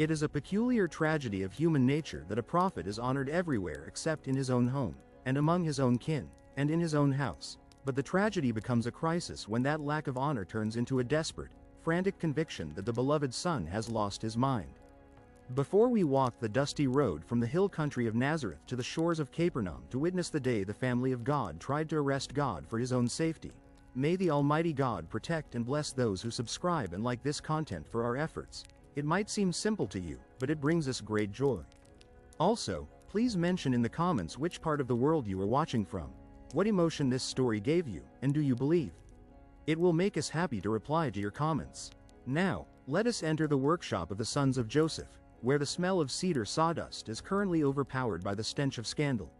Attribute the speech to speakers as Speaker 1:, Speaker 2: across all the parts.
Speaker 1: It is a peculiar tragedy of human nature that a prophet is honored everywhere except in his own home, and among his own kin, and in his own house. But the tragedy becomes a crisis when that lack of honor turns into a desperate, frantic conviction that the beloved son has lost his mind. Before we walk the dusty road from the hill country of Nazareth to the shores of Capernaum to witness the day the family of God tried to arrest God for his own safety, may the Almighty God protect and bless those who subscribe and like this content for our efforts. It might seem simple to you, but it brings us great joy. Also, please mention in the comments which part of the world you are watching from, what emotion this story gave you, and do you believe? It will make us happy to reply to your comments. Now, let us enter the workshop of the sons of Joseph, where the smell of cedar sawdust is currently overpowered by the stench of scandal.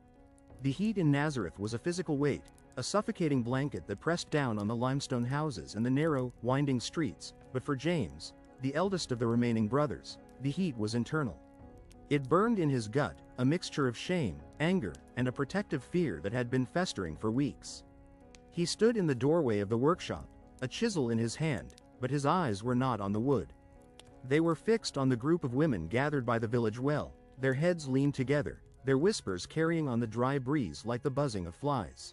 Speaker 1: The heat in Nazareth was a physical weight, a suffocating blanket that pressed down on the limestone houses and the narrow, winding streets, but for James, the eldest of the remaining brothers, the heat was internal. It burned in his gut, a mixture of shame, anger, and a protective fear that had been festering for weeks. He stood in the doorway of the workshop, a chisel in his hand, but his eyes were not on the wood. They were fixed on the group of women gathered by the village well, their heads leaned together, their whispers carrying on the dry breeze like the buzzing of flies.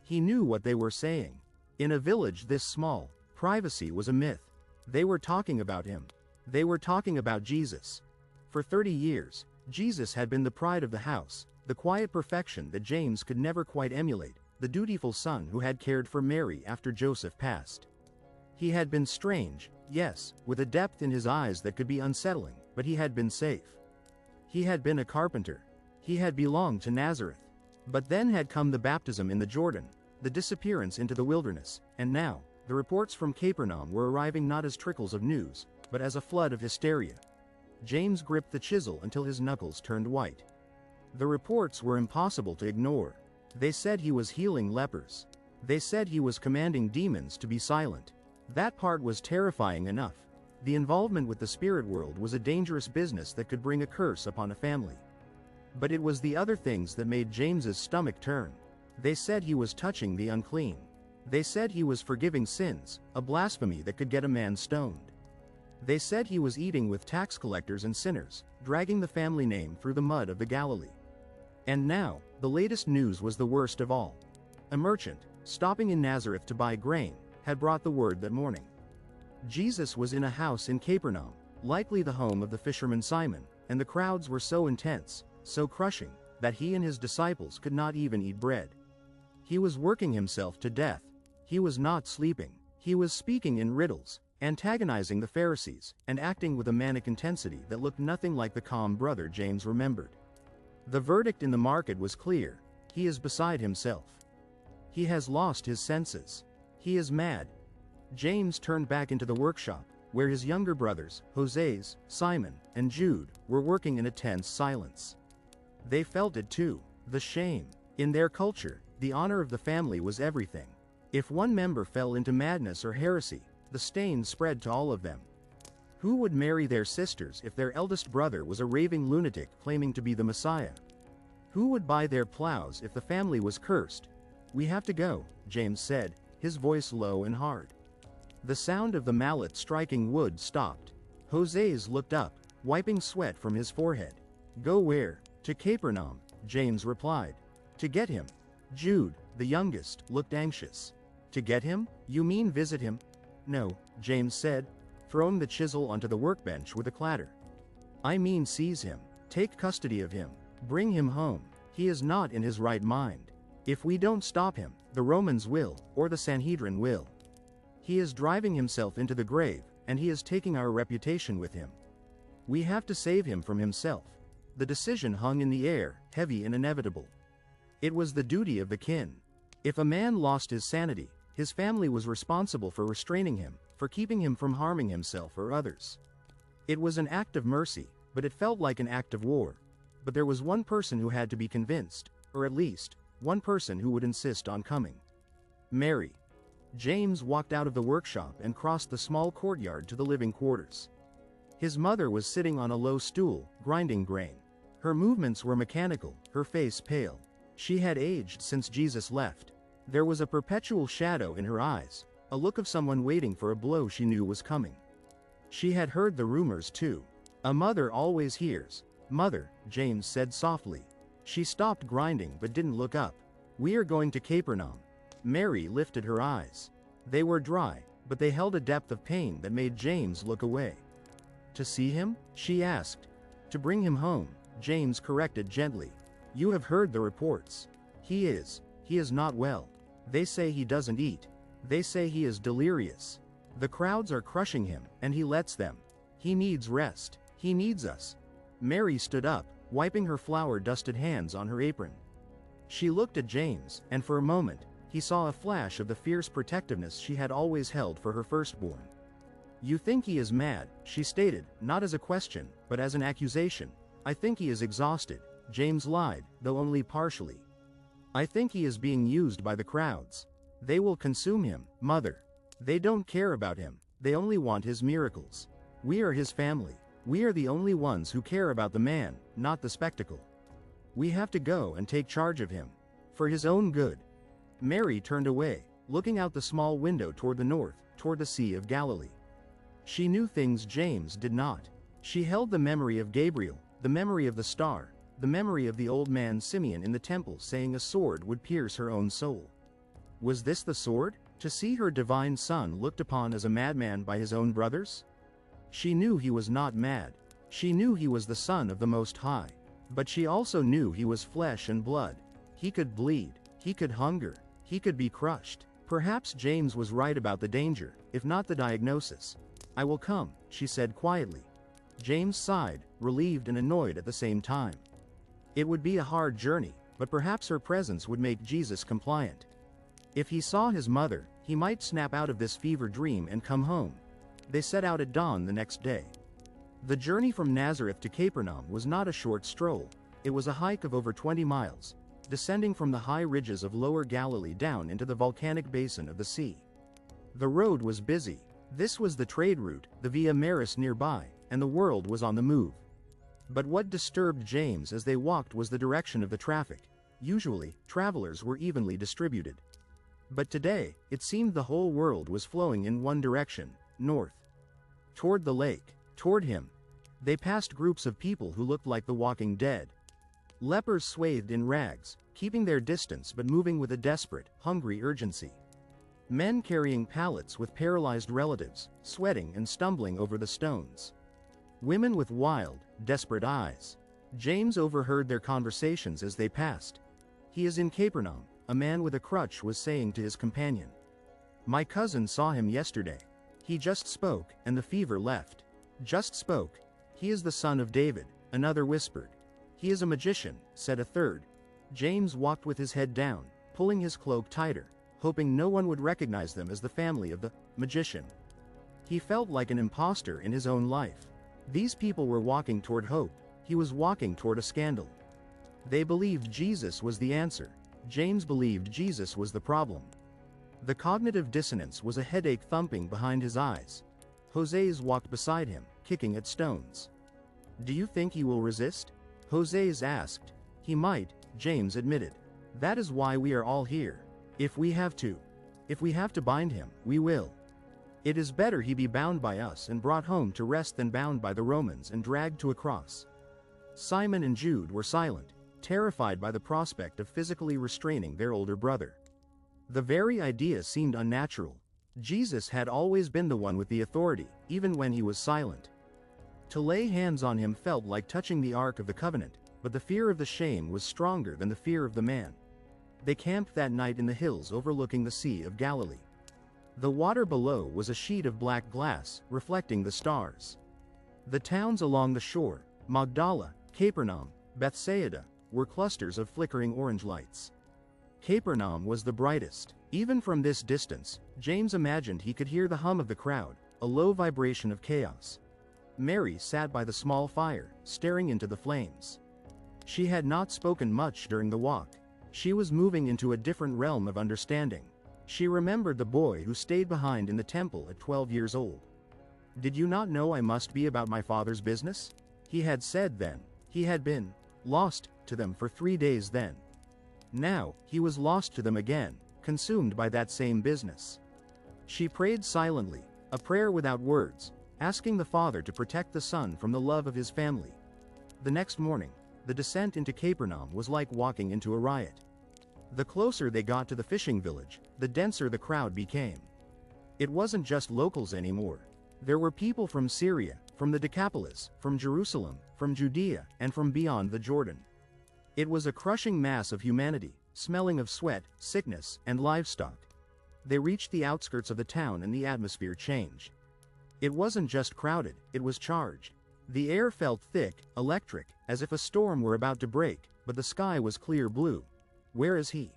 Speaker 1: He knew what they were saying. In a village this small, privacy was a myth. They were talking about him. They were talking about Jesus. For 30 years, Jesus had been the pride of the house, the quiet perfection that James could never quite emulate, the dutiful son who had cared for Mary after Joseph passed. He had been strange, yes, with a depth in his eyes that could be unsettling, but he had been safe. He had been a carpenter. He had belonged to Nazareth. But then had come the baptism in the Jordan, the disappearance into the wilderness, and now, the reports from Capernaum were arriving not as trickles of news, but as a flood of hysteria. James gripped the chisel until his knuckles turned white. The reports were impossible to ignore. They said he was healing lepers. They said he was commanding demons to be silent. That part was terrifying enough. The involvement with the spirit world was a dangerous business that could bring a curse upon a family. But it was the other things that made James's stomach turn. They said he was touching the unclean. They said he was forgiving sins, a blasphemy that could get a man stoned. They said he was eating with tax collectors and sinners, dragging the family name through the mud of the Galilee. And now, the latest news was the worst of all. A merchant, stopping in Nazareth to buy grain, had brought the word that morning. Jesus was in a house in Capernaum, likely the home of the fisherman Simon, and the crowds were so intense, so crushing, that he and his disciples could not even eat bread. He was working himself to death. He was not sleeping. He was speaking in riddles, antagonizing the Pharisees, and acting with a manic intensity that looked nothing like the calm brother James remembered. The verdict in the market was clear. He is beside himself. He has lost his senses. He is mad. James turned back into the workshop, where his younger brothers, Jose, Simon, and Jude, were working in a tense silence. They felt it too, the shame. In their culture, the honor of the family was everything. If one member fell into madness or heresy, the stain spread to all of them. Who would marry their sisters if their eldest brother was a raving lunatic claiming to be the Messiah? Who would buy their plows if the family was cursed? "We have to go," James said, his voice low and hard. The sound of the mallet striking wood stopped. Jose's looked up, wiping sweat from his forehead. "Go where?" "To Capernaum," James replied. "To get him." Jude, the youngest, looked anxious. "To get him? You mean visit him?" "No," James said, throwing the chisel onto the workbench with a clatter. "I mean seize him, take custody of him, bring him home. He is not in his right mind. If we don't stop him, the Romans will, or the Sanhedrin will. He is driving himself into the grave, and he is taking our reputation with him. We have to save him from himself." The decision hung in the air, heavy and inevitable. It was the duty of the kin. If a man lost his sanity, his family was responsible for restraining him, for keeping him from harming himself or others. It was an act of mercy, but it felt like an act of war. But there was one person who had to be convinced, or at least, one person who would insist on coming. Mary. James walked out of the workshop and crossed the small courtyard to the living quarters. His mother was sitting on a low stool, grinding grain. Her movements were mechanical, her face pale. She had aged since Jesus left. There was a perpetual shadow in her eyes, a look of someone waiting for a blow she knew was coming. She had heard the rumors too. A mother always hears. Mother, James said softly. She stopped grinding but didn't look up. We are going to Capernaum. Mary lifted her eyes. They were dry, but they held a depth of pain that made James look away. To see him? She asked. To bring him home, James corrected gently. You have heard the reports. He is not well. They say he doesn't eat. They say he is delirious. The crowds are crushing him, and he lets them. He needs rest. He needs us. Mary stood up, wiping her flour-dusted hands on her apron. She looked at James, and for a moment, he saw a flash of the fierce protectiveness she had always held for her firstborn. You think he is mad, she stated, not as a question, but as an accusation. I think he is exhausted, James lied, though only partially. I think he is being used by the crowds. They will consume him, Mother. They don't care about him, they only want his miracles. We are his family. We are the only ones who care about the man, not the spectacle. We have to go and take charge of him. For his own good. Mary turned away, looking out the small window toward the north, toward the Sea of Galilee. She knew things James did not. She held the memory of Gabriel, the memory of the star, the memory of the old man Simeon in the temple saying a sword would pierce her own soul. Was this the sword? To see her divine son looked upon as a madman by his own brothers? She knew he was not mad. She knew he was the Son of the Most High. But she also knew he was flesh and blood. He could bleed. He could hunger. He could be crushed. Perhaps James was right about the danger, if not the diagnosis. I will come, she said quietly. James sighed, relieved and annoyed at the same time. It would be a hard journey, but perhaps her presence would make Jesus compliant. If he saw his mother, he might snap out of this fever dream and come home. They set out at dawn the next day. The journey from Nazareth to Capernaum was not a short stroll. It was a hike of over 20 miles, descending from the high ridges of Lower Galilee down into the volcanic basin of the sea. The road was busy. This was the trade route, the Via Maris nearby, and the world was on the move. But what disturbed James as they walked was the direction of the traffic. Usually, travelers were evenly distributed. But today, it seemed the whole world was flowing in one direction, north. Toward the lake, toward him. They passed groups of people who looked like the walking dead. Lepers swathed in rags, keeping their distance but moving with a desperate, hungry urgency. Men carrying pallets with paralyzed relatives, sweating and stumbling over the stones. Women with wild, desperate eyes. James overheard their conversations as they passed. He is in Capernaum, a man with a crutch was saying to his companion. My cousin saw him yesterday. He just spoke, and the fever left. Just spoke. He is the son of David, another whispered. He is a magician, said a third. James walked with his head down, pulling his cloak tighter, hoping no one would recognize them as the family of the magician. He felt like an imposter in his own life. These people were walking toward hope. He was walking toward a scandal. They believed Jesus was the answer. James believed Jesus was the problem. The cognitive dissonance was a headache thumping behind his eyes. José's walked beside him, kicking at stones. Do you think he will resist? José's asked. He might, James admitted. That is why we are all here. If we have to bind him, we will. It is better he be bound by us and brought home to rest than bound by the Romans and dragged to a cross. Simon and Jude were silent, terrified by the prospect of physically restraining their older brother. The very idea seemed unnatural. Jesus had always been the one with the authority, even when he was silent. To lay hands on him felt like touching the Ark of the Covenant, but the fear of the shame was stronger than the fear of the man. They camped that night in the hills overlooking the Sea of Galilee. The water below was a sheet of black glass, reflecting the stars. The towns along the shore, Magdala, Capernaum, Bethsaida, were clusters of flickering orange lights. Capernaum was the brightest. Even from this distance, James imagined he could hear the hum of the crowd, a low vibration of chaos. Mary sat by the small fire, staring into the flames. She had not spoken much during the walk. She was moving into a different realm of understanding. She remembered the boy who stayed behind in the temple at 12 years old. Did you not know I must be about my father's business? He had said then. He had been lost to them for 3 days then. Now, he was lost to them again, consumed by that same business. She prayed silently, a prayer without words, asking the father to protect the son from the love of his family. The next morning, the descent into Capernaum was like walking into a riot. The closer they got to the fishing village, the denser the crowd became. It wasn't just locals anymore. There were people from Syria, from the Decapolis, from Jerusalem, from Judea, and from beyond the Jordan. It was a crushing mass of humanity, smelling of sweat, sickness, and livestock. They reached the outskirts of the town and the atmosphere changed. It wasn't just crowded, it was charged. The air felt thick, electric, as if a storm were about to break, but the sky was clear blue. "Where is he?"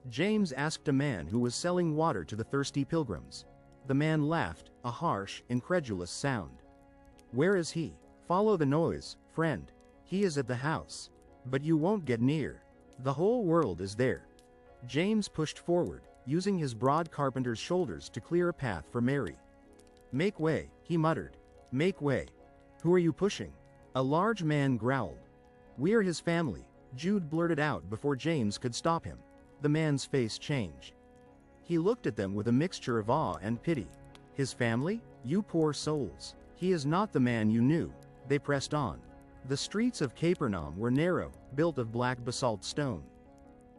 Speaker 1: James asked a man who was selling water to the thirsty pilgrims. The man laughed, a harsh, incredulous sound. "Where is he? Follow the noise, friend. He is at the house. But you won't get near. The whole world is there." James pushed forward, using his broad carpenter's shoulders to clear a path for Mary. "Make way," he muttered. "Make way." "Who are you pushing?" A large man growled. "We're his family," Jude blurted out before James could stop him. The man's face changed. He looked at them with a mixture of awe and pity. "His family? You poor souls. He is not the man you knew." They pressed on. The streets of Capernaum were narrow, built of black basalt stone.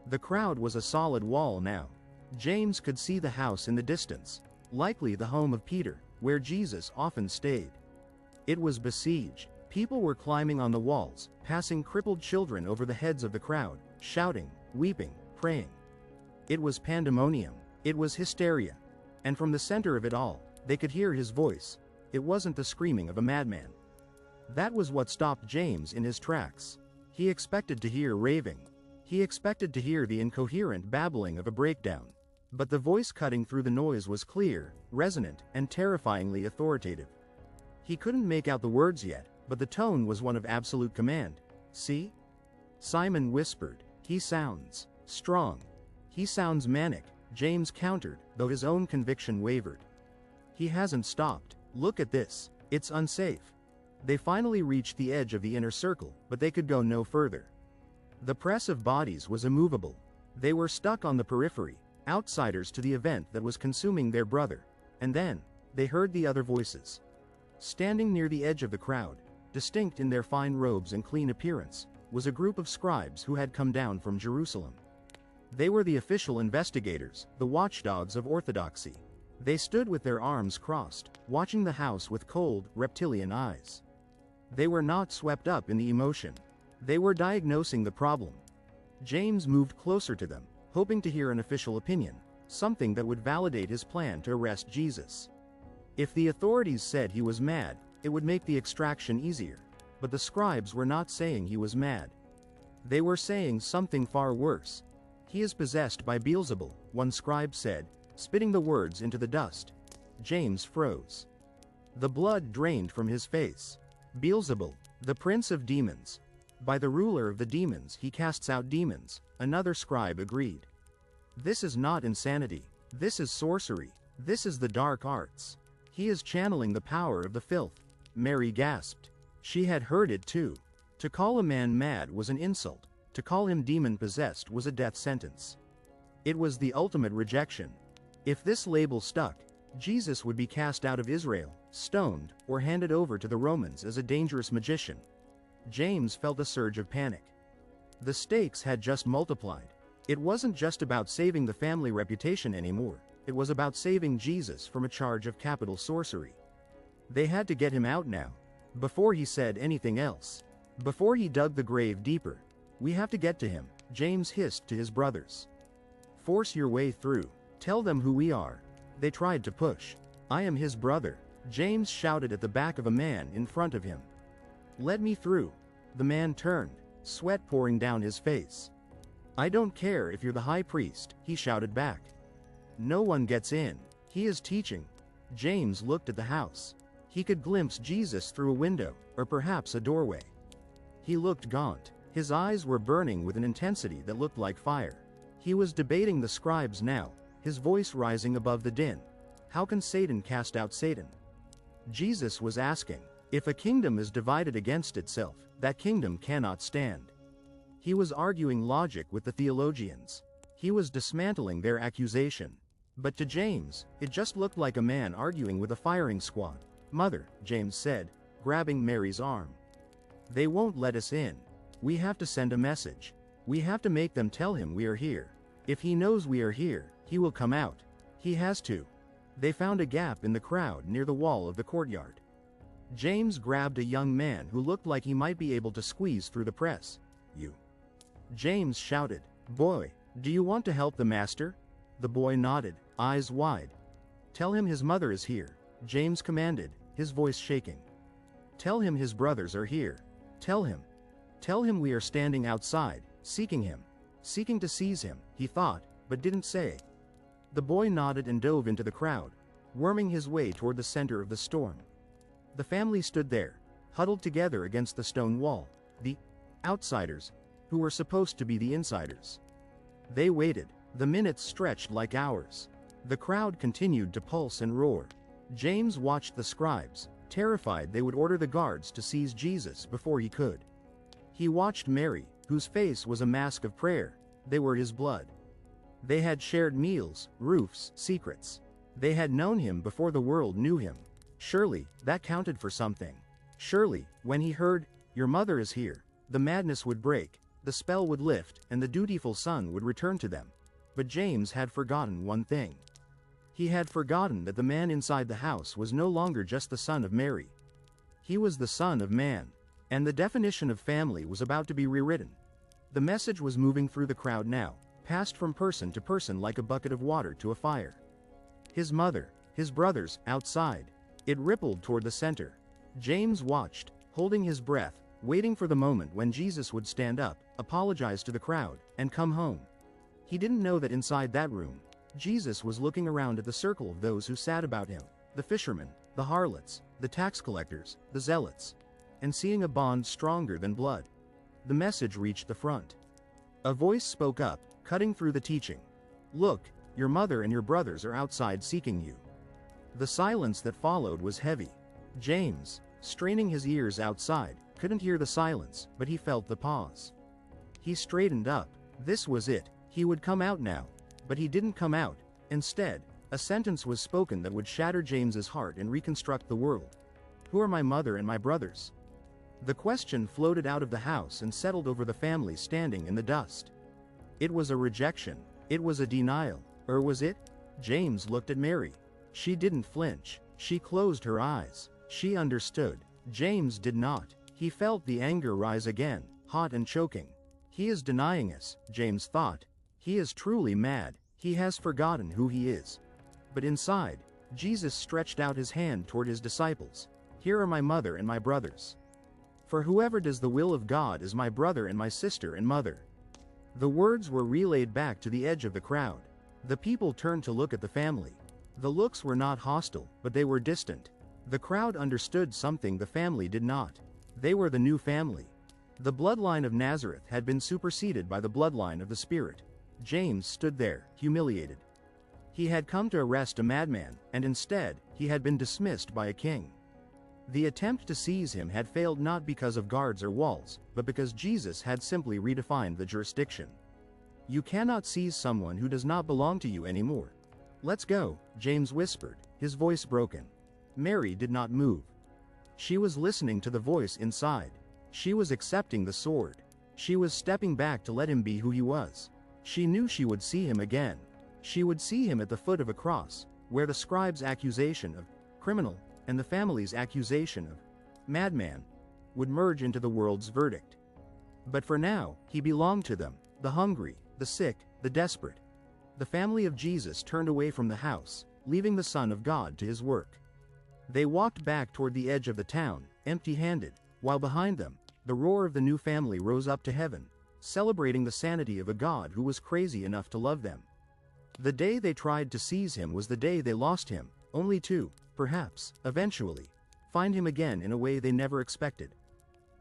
Speaker 1: The crowd was a solid wall now. James could see the house in the distance, likely the home of Peter, where Jesus often stayed. It was besieged. People were climbing on the walls, passing crippled children over the heads of the crowd, shouting, weeping, praying. It was pandemonium. It was hysteria. And from the center of it all, they could hear his voice. It wasn't the screaming of a madman. That was what stopped James in his tracks. He expected to hear raving. He expected to hear the incoherent babbling of a breakdown. But the voice cutting through the noise was clear, resonant, and terrifyingly authoritative. He couldn't make out the words yet, but the tone was one of absolute command. "See?" Simon whispered. "He sounds strong. He sounds manic," James countered, though his own conviction wavered. "He hasn't stopped. Look at this. It's unsafe." They finally reached the edge of the inner circle, but they could go no further. The press of bodies was immovable. They were stuck on the periphery, outsiders to the event that was consuming their brother. And then, they heard the other voices. Standing near the edge of the crowd, distinct in their fine robes and clean appearance, was a group of scribes who had come down from Jerusalem. They were the official investigators, the watchdogs of orthodoxy. They stood with their arms crossed, watching the house with cold, reptilian eyes. They were not swept up in the emotion. They were diagnosing the problem. James moved closer to them, hoping to hear an official opinion, something that would validate his plan to arrest Jesus. If the authorities said he was mad, it would make the extraction easier. But the scribes were not saying he was mad. They were saying something far worse. "He is possessed by Beelzebul," one scribe said, spitting the words into the dust. James froze. The blood drained from his face. "Beelzebul, the prince of demons. By the ruler of the demons he casts out demons," another scribe agreed. "This is not insanity. This is sorcery. This is the dark arts. He is channeling the power of the filth." Mary gasped. She had heard it too. To call a man mad was an insult. To call him demon-possessed was a death sentence. It was the ultimate rejection. If this label stuck, Jesus would be cast out of Israel, stoned, or handed over to the Romans as a dangerous magician. James felt a surge of panic. The stakes had just multiplied. It wasn't just about saving the family reputation anymore. It was about saving Jesus from a charge of capital sorcery. They had to get him out now. Before he said anything else. Before he dug the grave deeper. "We have to get to him," James hissed to his brothers. "Force your way through. Tell them who we are." They tried to push. "I am his brother," James shouted at the back of a man in front of him. "Let me through." The man turned, sweat pouring down his face. "I don't care if you're the high priest," he shouted back. "No one gets in. He is teaching." James looked at the house. He could glimpse Jesus through a window, or perhaps a doorway. He looked gaunt. His eyes were burning with an intensity that looked like fire. He was debating the scribes now, his voice rising above the din. How can Satan cast out Satan? Jesus was asking, if a kingdom is divided against itself, that kingdom cannot stand. He was arguing logic with the theologians. He was dismantling their accusation. But to James, it just looked like a man arguing with a firing squad. "Mother," James said, grabbing Mary's arm. "They won't let us in. We have to send a message. We have to make them tell him we are here. If he knows we are here, he will come out. He has to." They found a gap in the crowd near the wall of the courtyard. James grabbed a young man who looked like he might be able to squeeze through the press. "You!" James shouted. "Boy, do you want to help the master?" The boy nodded, eyes wide. "Tell him his mother is here," James commanded, his voice shaking. "Tell him his brothers are here. Tell him. Tell him we are standing outside, seeking him. Seeking to seize him," he thought, but didn't say. The boy nodded and dove into the crowd, worming his way toward the center of the storm. The family stood there, huddled together against the stone wall, the outsiders, who were supposed to be the insiders. They waited. The minutes stretched like hours. The crowd continued to pulse and roar. James watched the scribes, terrified they would order the guards to seize Jesus before he could. He watched Mary, whose face was a mask of prayer. They were his blood. They had shared meals, roofs, secrets. They had known him before the world knew him. Surely, that counted for something. Surely, when he heard, "Your mother is here," the madness would break, the spell would lift, and the dutiful son would return to them. But James had forgotten one thing. He had forgotten that the man inside the house was no longer just the son of Mary. He was the Son of Man. And the definition of family was about to be rewritten. The message was moving through the crowd now, passed from person to person like a bucket of water to a fire. His mother, his brothers, outside. It rippled toward the center. James watched, holding his breath, waiting for the moment when Jesus would stand up, apologize to the crowd, and come home. He didn't know that inside that room, Jesus was looking around at the circle of those who sat about him, the fishermen, the harlots, the tax collectors, the zealots, and seeing a bond stronger than blood. The message reached the front. A voice spoke up, cutting through the teaching. "Look, your mother and your brothers are outside seeking you." The silence that followed was heavy. James, straining his ears outside, couldn't hear the silence, but he felt the pause. He straightened up. This was it. He would come out now. But he didn't come out. Instead, a sentence was spoken that would shatter James's heart and reconstruct the world. "Who are my mother and my brothers?" The question floated out of the house and settled over the family standing in the dust. It was a rejection. It was a denial. Or was it? James looked at Mary. She didn't flinch. She closed her eyes. She understood. James did not. He felt the anger rise again, hot and choking. He is denying us, James thought. He is truly mad. He has forgotten who he is. But inside, Jesus stretched out his hand toward his disciples. "Here are my mother and my brothers. For whoever does the will of God is my brother and my sister and mother." The words were relayed back to the edge of the crowd. The people turned to look at the family. The looks were not hostile, but they were distant. The crowd understood something the family did not. They were the new family. The bloodline of Nazareth had been superseded by the bloodline of the Spirit. James stood there, humiliated. He had come to arrest a madman, and instead, he had been dismissed by a king. The attempt to seize him had failed not because of guards or walls, but because Jesus had simply redefined the jurisdiction. You cannot seize someone who does not belong to you anymore. "Let's go," James whispered, his voice broken. Mary did not move. She was listening to the voice inside. She was accepting the sword. She was stepping back to let him be who he was. She knew she would see him again. She would see him at the foot of a cross, where the scribe's accusation of criminal and the family's accusation of madman would merge into the world's verdict. But for now, he belonged to them, the hungry, the sick, the desperate. The family of Jesus turned away from the house, leaving the Son of God to his work. They walked back toward the edge of the town, empty-handed, while behind them, the roar of the new family rose up to heaven, celebrating the sanity of a God who was crazy enough to love them. The day they tried to seize him was the day they lost him, only to, perhaps, eventually, find him again in a way they never expected.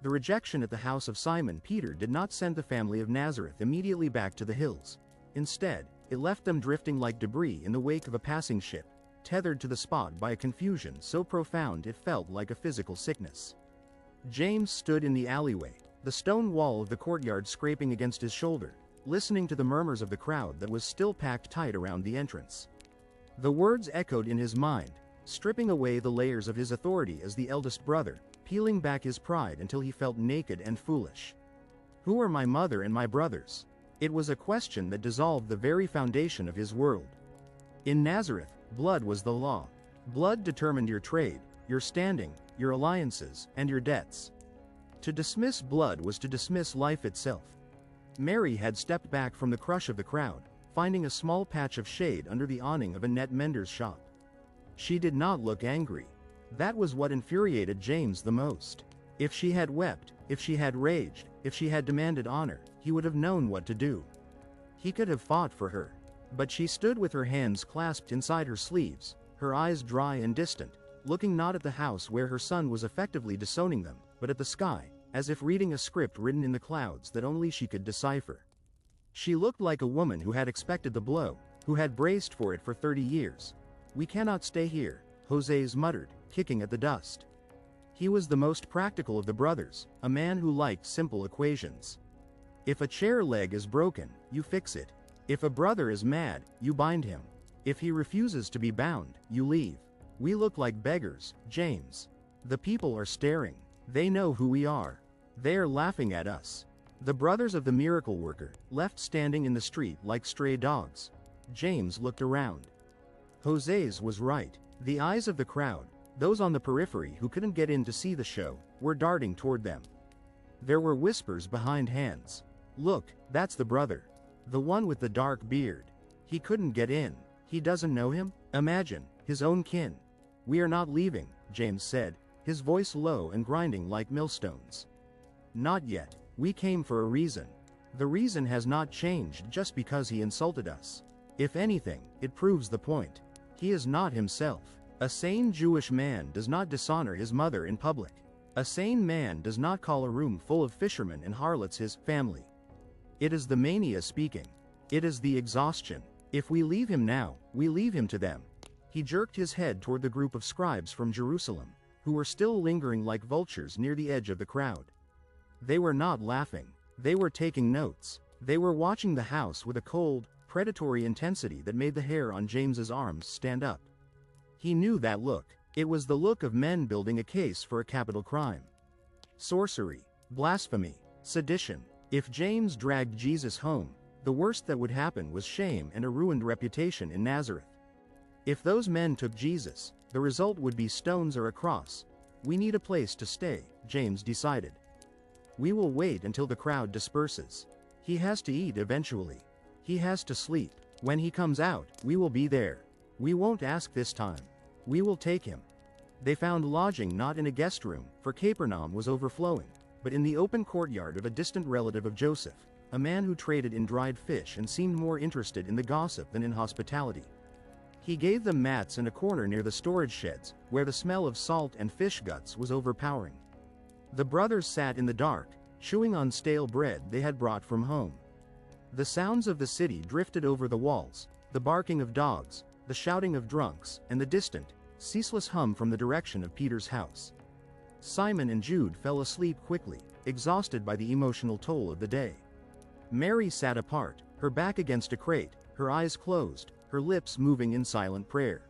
Speaker 1: The rejection at the house of Simon Peter did not send the family of Nazareth immediately back to the hills. Instead, it left them drifting like debris in the wake of a passing ship, tethered to the spot by a confusion so profound it felt like a physical sickness. James stood in the alleyway, the stone wall of the courtyard scraping against his shoulder, listening to the murmurs of the crowd that was still packed tight around the entrance. The words echoed in his mind, stripping away the layers of his authority as the eldest brother, peeling back his pride until he felt naked and foolish. Who are my mother and my brothers? It was a question that dissolved the very foundation of his world. In Nazareth, blood was the law. Blood determined your trade, your standing, your alliances, and your debts. To dismiss blood was to dismiss life itself. Mary had stepped back from the crush of the crowd, finding a small patch of shade under the awning of a net mender's shop. She did not look angry. That was what infuriated James the most. If she had wept, if she had raged, if she had demanded honor, he would have known what to do. He could have fought for her. But she stood with her hands clasped inside her sleeves, her eyes dry and distant, looking not at the house where her son was effectively disowning them, but at the sky, as if reading a script written in the clouds that only she could decipher. She looked like a woman who had expected the blow, who had braced for it for 30 years. "We cannot stay here," José's muttered, kicking at the dust. He was the most practical of the brothers, a man who liked simple equations. If a chair leg is broken, you fix it. If a brother is mad, you bind him. If he refuses to be bound, you leave. We look like beggars, James. The people are staring. They know who we are. They are laughing at us. The brothers of the miracle worker, left standing in the street like stray dogs. James looked around. José's was right. The eyes of the crowd, those on the periphery who couldn't get in to see the show, were darting toward them. There were whispers behind hands. "Look, that's the brother. The one with the dark beard. He couldn't get in. He doesn't know him? Imagine, his own kin." "We are not leaving," James said, his voice low and grinding like millstones. "Not yet. We came for a reason. The reason has not changed just because he insulted us. If anything, it proves the point. He is not himself. A sane Jewish man does not dishonor his mother in public. A sane man does not call a room full of fishermen and harlots his family. It is the mania speaking. It is the exhaustion. If we leave him now, we leave him to them." He jerked his head toward the group of scribes from Jerusalem, who were still lingering like vultures near the edge of the crowd. They were not laughing. They were taking notes. They were watching the house with a cold, predatory intensity that made the hair on James's arms stand up. He knew that look. It was the look of men building a case for a capital crime. Sorcery, blasphemy, sedition. If James dragged Jesus home, the worst that would happen was shame and a ruined reputation in Nazareth. If those men took Jesus, the result would be stones or a cross. "We need a place to stay," James decided. "We will wait until the crowd disperses. He has to eat eventually. He has to sleep. When he comes out, we will be there. We won't ask this time. We will take him." They found lodging not in a guest room, for Capernaum was overflowing, but in the open courtyard of a distant relative of Joseph, a man who traded in dried fish and seemed more interested in the gossip than in hospitality. He gave them mats in a corner near the storage sheds, where the smell of salt and fish guts was overpowering. The brothers sat in the dark, chewing on stale bread they had brought from home. The sounds of the city drifted over the walls, the barking of dogs, the shouting of drunks, and the distant, ceaseless hum from the direction of Peter's house. Simon and Jude fell asleep quickly, exhausted by the emotional toll of the day. Mary sat apart, her back against a crate, her eyes closed, her lips moving in silent prayer.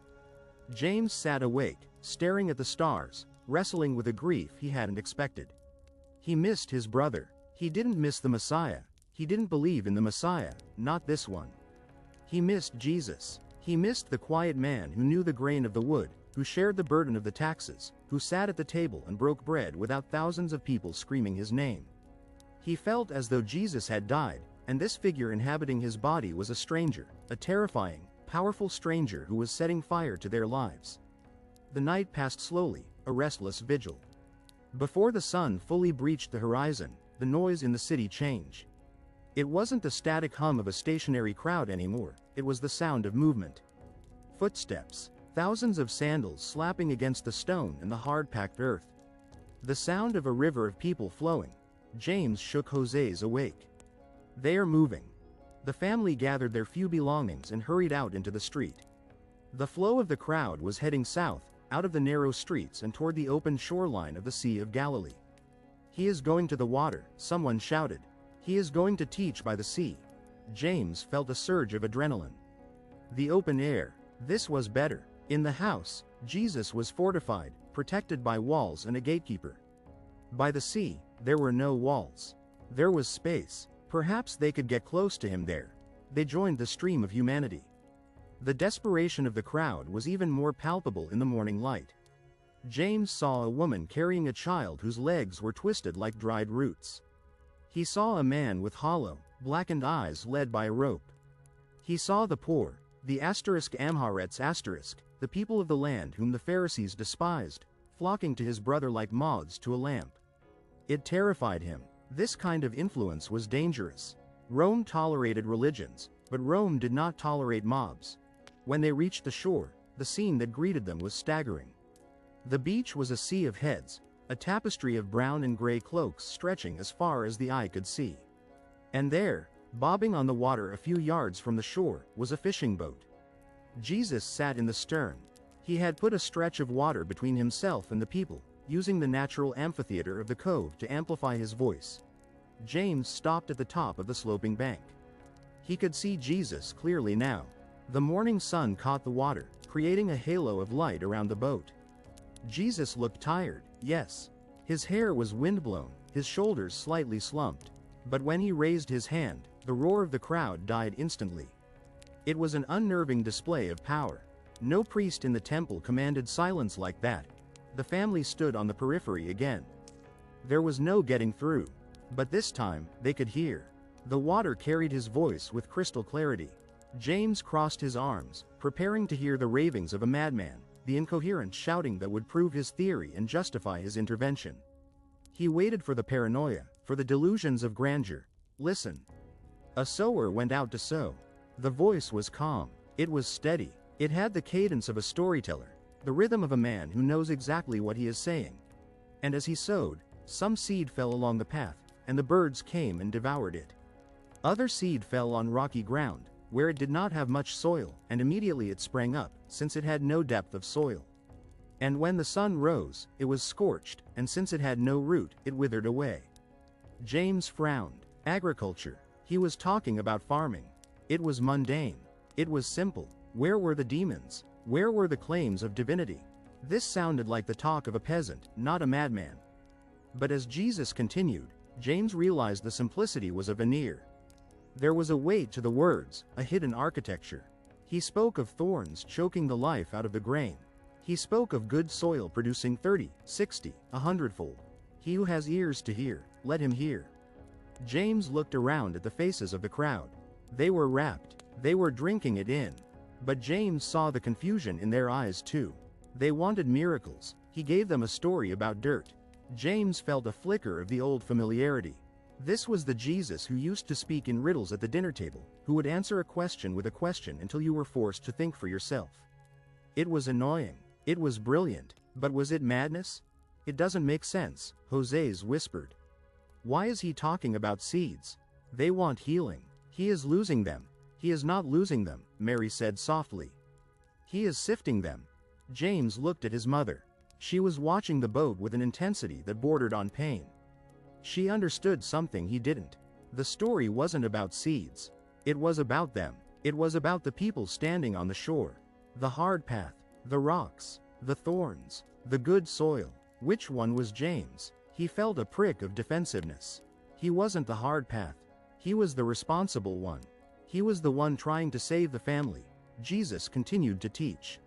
Speaker 1: James sat awake, staring at the stars, wrestling with a grief he hadn't expected. He missed his brother. He didn't miss the Messiah. He didn't believe in the Messiah, not this one. He missed Jesus. He missed the quiet man who knew the grain of the wood, who shared the burden of the taxes, who sat at the table and broke bread without thousands of people screaming his name. He felt as though Jesus had died, and this figure inhabiting his body was a stranger, a terrifying, powerful stranger who was setting fire to their lives. The night passed slowly, a restless vigil. Before the sun fully breached the horizon, the noise in the city changed. It wasn't the static hum of a stationary crowd anymore, it was the sound of movement. Footsteps, thousands of sandals slapping against the stone and the hard-packed earth. The sound of a river of people flowing. James shook José's awake. "They are moving." The family gathered their few belongings and hurried out into the street. The flow of the crowd was heading south, out of the narrow streets and toward the open shoreline of the Sea of Galilee. "He is going to the water," someone shouted. "He is going to teach by the sea." James felt a surge of adrenaline. The open air, this was better. In the house, Jesus was fortified, protected by walls and a gatekeeper. By the sea, there were no walls. There was space. Perhaps they could get close to him there. They joined the stream of humanity. The desperation of the crowd was even more palpable in the morning light. James saw a woman carrying a child whose legs were twisted like dried roots. He saw a man with hollow, blackened eyes led by a rope. He saw the poor, the Amharet's, the people of the land whom the Pharisees despised, flocking to his brother like moths to a lamp. It terrified him. This kind of influence was dangerous. Rome tolerated religions, but Rome did not tolerate mobs. When they reached the shore, the scene that greeted them was staggering. The beach was a sea of heads, a tapestry of brown and gray cloaks stretching as far as the eye could see. And there, bobbing on the water a few yards from the shore, was a fishing boat. Jesus sat in the stern. He had put a stretch of water between himself and the people, using the natural amphitheater of the cove to amplify his voice. James stopped at the top of the sloping bank. He could see Jesus clearly now. The morning sun caught the water, creating a halo of light around the boat. Jesus looked tired, yes. His hair was windblown, his shoulders slightly slumped. But when he raised his hand, the roar of the crowd died instantly. It was an unnerving display of power. No priest in the temple commanded silence like that. The family stood on the periphery again. There was no getting through. But this time, they could hear. The water carried his voice with crystal clarity. James crossed his arms, preparing to hear the ravings of a madman, the incoherent shouting that would prove his theory and justify his intervention. He waited for the paranoia, for the delusions of grandeur. Listen. A sower went out to sow. The voice was calm. It was steady. It had the cadence of a storyteller, the rhythm of a man who knows exactly what he is saying. And as he sowed, some seed fell along the path, and the birds came and devoured it. Other seed fell on rocky ground, where it did not have much soil, and immediately it sprang up, since it had no depth of soil. And when the sun rose, it was scorched, and since it had no root, it withered away. James frowned. Agriculture. He was talking about farming. It was mundane. It was simple. Where were the demons? Where were the claims of divinity? This sounded like the talk of a peasant, not a madman. But as Jesus continued, James realized the simplicity was a veneer. There was a weight to the words, a hidden architecture. He spoke of thorns choking the life out of the grain. He spoke of good soil producing 30, 60, 100-fold. He who has ears to hear, let him hear. James looked around at the faces of the crowd. They were rapt. They were drinking it in. But James saw the confusion in their eyes too. They wanted miracles. He gave them a story about dirt. James felt a flicker of the old familiarity. This was the Jesus who used to speak in riddles at the dinner table, who would answer a question with a question until you were forced to think for yourself. It was annoying. It was brilliant. But was it madness? It doesn't make sense, José's whispered. Why is he talking about seeds? They want healing. He is losing them. He is not losing them, Mary said softly. He is sifting them. James looked at his mother. She was watching the boat with an intensity that bordered on pain. She understood something he didn't. The story wasn't about seeds. It was about them. It was about the people standing on the shore. The hard path, the rocks, the thorns, the good soil. Which one was James? He felt a prick of defensiveness. He wasn't the hard path. He was the responsible one. He was the one trying to save the family. Jesus continued to teach.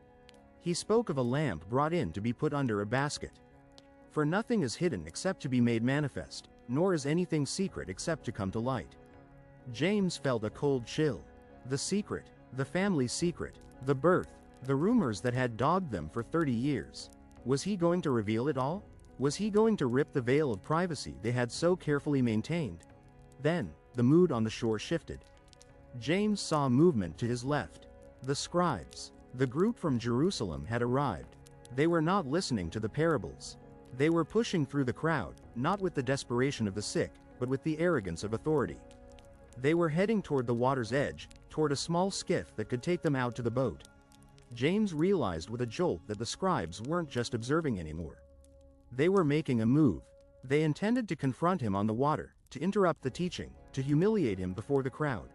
Speaker 1: He spoke of a lamp brought in to be put under a basket. For nothing is hidden except to be made manifest, nor is anything secret except to come to light. James felt a cold chill. The secret, the family secret, the birth, the rumors that had dogged them for 30 years. Was he going to reveal it all? Was he going to rip the veil of privacy they had so carefully maintained? Then, the mood on the shore shifted. James saw movement to his left. The scribes, the group from Jerusalem, had arrived. They were not listening to the parables. They were pushing through the crowd, not with the desperation of the sick, but with the arrogance of authority. They were heading toward the water's edge, toward a small skiff that could take them out to the boat. James realized with a jolt that the scribes weren't just observing anymore. They were making a move. They intended to confront him on the water, to interrupt the teaching, to humiliate him before the crowd.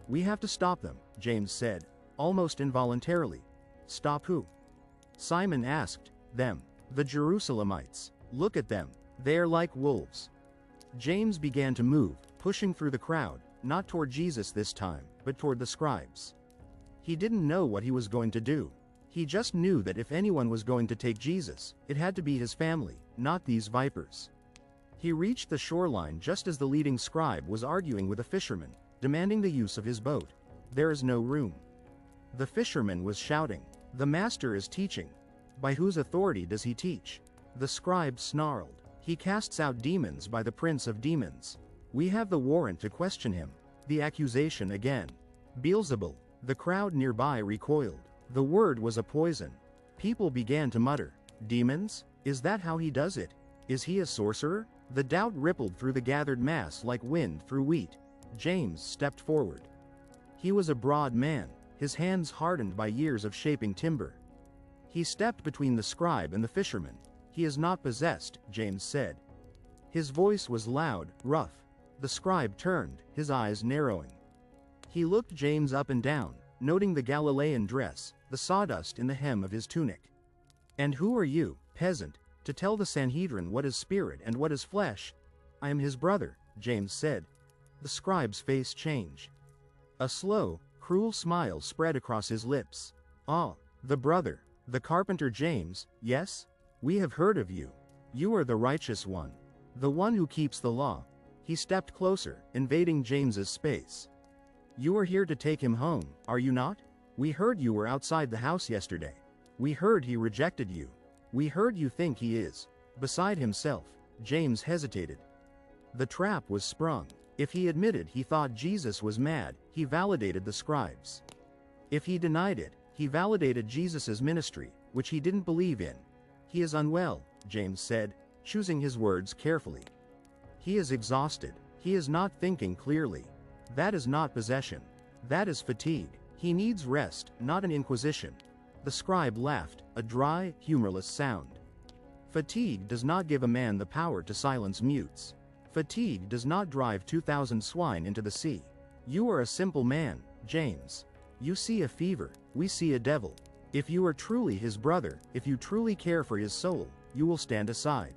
Speaker 1: We have to stop them, James said, almost involuntarily. Stop who? Simon asked them. The Jerusalemites. Look at them. They are like wolves. James began to move, pushing through the crowd, not toward Jesus this time, but toward the scribes. He didn't know what he was going to do. He just knew that if anyone was going to take Jesus, it had to be his family, not these vipers. He reached the shoreline just as the leading scribe was arguing with a fisherman, demanding the use of his boat. There is no room. The fisherman was shouting, "The master is teaching. By whose authority does he teach?" The scribe snarled, "He casts out demons by the prince of demons. We have the warrant to question him." The accusation again. Beelzebul. The crowd nearby recoiled. The word was a poison. People began to mutter, "Demons? Is that how he does it? Is he a sorcerer?" The doubt rippled through the gathered mass like wind through wheat. James stepped forward. He was a broad man, his hands hardened by years of shaping timber. He stepped between the scribe and the fisherman. "He is not possessed," James said. His voice was loud, rough. The scribe turned, his eyes narrowing. He looked James up and down, noting the Galilean dress, the sawdust in the hem of his tunic. "And who are you, peasant, to tell the Sanhedrin what is spirit and what is flesh?" "I am his brother," James said. The scribe's face changed. A slow, cruel smile spread across his lips. "Ah, the brother, the carpenter James, yes? We have heard of you. You are the righteous one, the one who keeps the law." He stepped closer, invading James's space. "You are here to take him home, are you not? We heard you were outside the house yesterday. We heard he rejected you. We heard you think he is beside himself." James hesitated. The trap was sprung. If he admitted he thought Jesus was mad, he validated the scribes. If he denied it, he validated Jesus's ministry, which he didn't believe in. "He is unwell," James said, choosing his words carefully. "He is exhausted. He is not thinking clearly. That is not possession. That is fatigue. He needs rest, not an inquisition." The scribe laughed, a dry, humorless sound. "Fatigue does not give a man the power to silence mutes. Fatigue does not drive 2,000 swine into the sea. You are a simple man, James. You see a fever, we see a devil. If you are truly his brother, if you truly care for his soul, you will stand aside.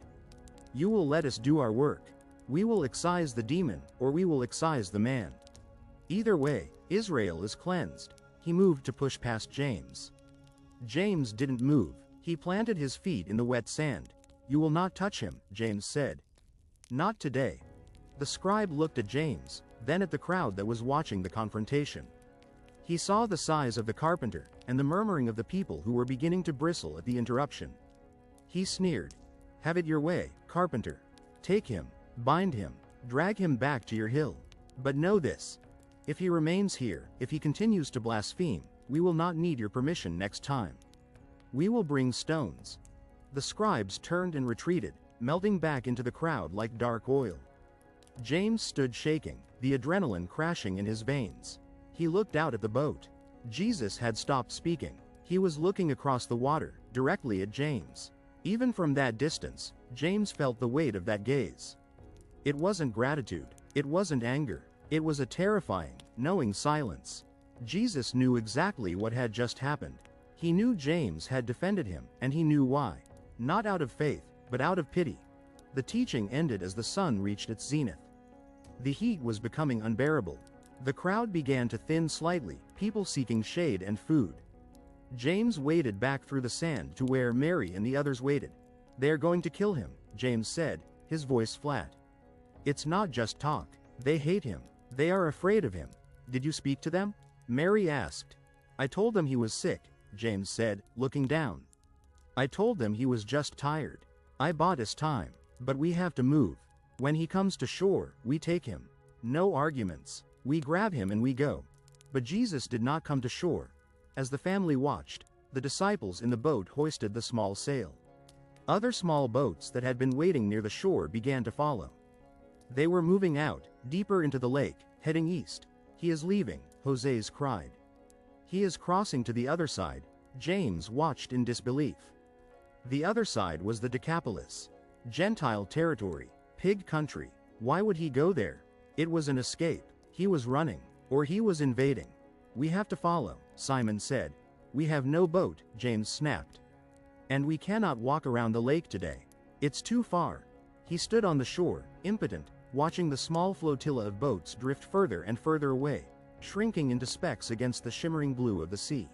Speaker 1: You will let us do our work. We will excise the demon, or we will excise the man. Either way, Israel is cleansed." He moved to push past James. James didn't move. He planted his feet in the wet sand. "You will not touch him," James said. "Not today." The scribe looked at James, then at the crowd that was watching the confrontation. He saw the size of the carpenter, and the murmuring of the people who were beginning to bristle at the interruption. He sneered. "Have it your way, carpenter. Take him, bind him, drag him back to your hill. But know this. If he remains here, if he continues to blaspheme, we will not need your permission next time. We will bring stones." The scribes turned and retreated, melting back into the crowd like dark oil. James stood shaking, the adrenaline crashing in his veins. He looked out at the boat. Jesus had stopped speaking. He was looking across the water, directly at James. Even from that distance, James felt the weight of that gaze. It wasn't gratitude. It wasn't anger. It was a terrifying, knowing silence. Jesus knew exactly what had just happened. He knew James had defended him, and he knew why. Not out of faith, but out of pity. The teaching ended as the sun reached its zenith. The heat was becoming unbearable. The crowd began to thin slightly, people seeking shade and food. James waded back through the sand to where Mary and the others waited. "They are going to kill him," James said, his voice flat. "It's not just talk. They hate him. They are afraid of him. Did you speak to them?" Mary asked. "I told them he was sick," James said, looking down. "I told them he was just tired. I bought us time. But we have to move. When he comes to shore, we take him. No arguments. We grab him and we go." But Jesus did not come to shore. As the family watched, the disciples in the boat hoisted the small sail. Other small boats that had been waiting near the shore began to follow. They were moving out, deeper into the lake, heading east. "He is leaving," Jose's cried. "He is crossing to the other side," James watched in disbelief. The other side was the Decapolis. Gentile territory, pig country. Why would he go there? It was an escape. He was running, or he was invading. "We have to follow," Simon said. "We have no boat," James snapped. And we cannot walk around the lake today. It's too far." He stood on the shore, impotent, watching the small flotilla of boats drift further and further away, shrinking into specks against the shimmering blue of the sea.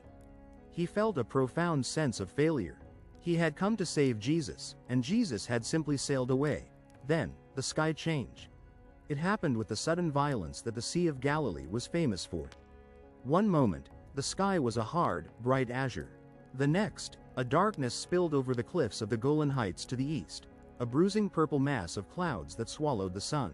Speaker 1: He felt a profound sense of failure. He had come to save Jesus, and Jesus had simply sailed away. Then, the sky changed. It happened with the sudden violence that the Sea of Galilee was famous for. One moment, the sky was a hard, bright azure. The next, a darkness spilled over the cliffs of the Golan Heights to the east, a bruising purple mass of clouds that swallowed the sun.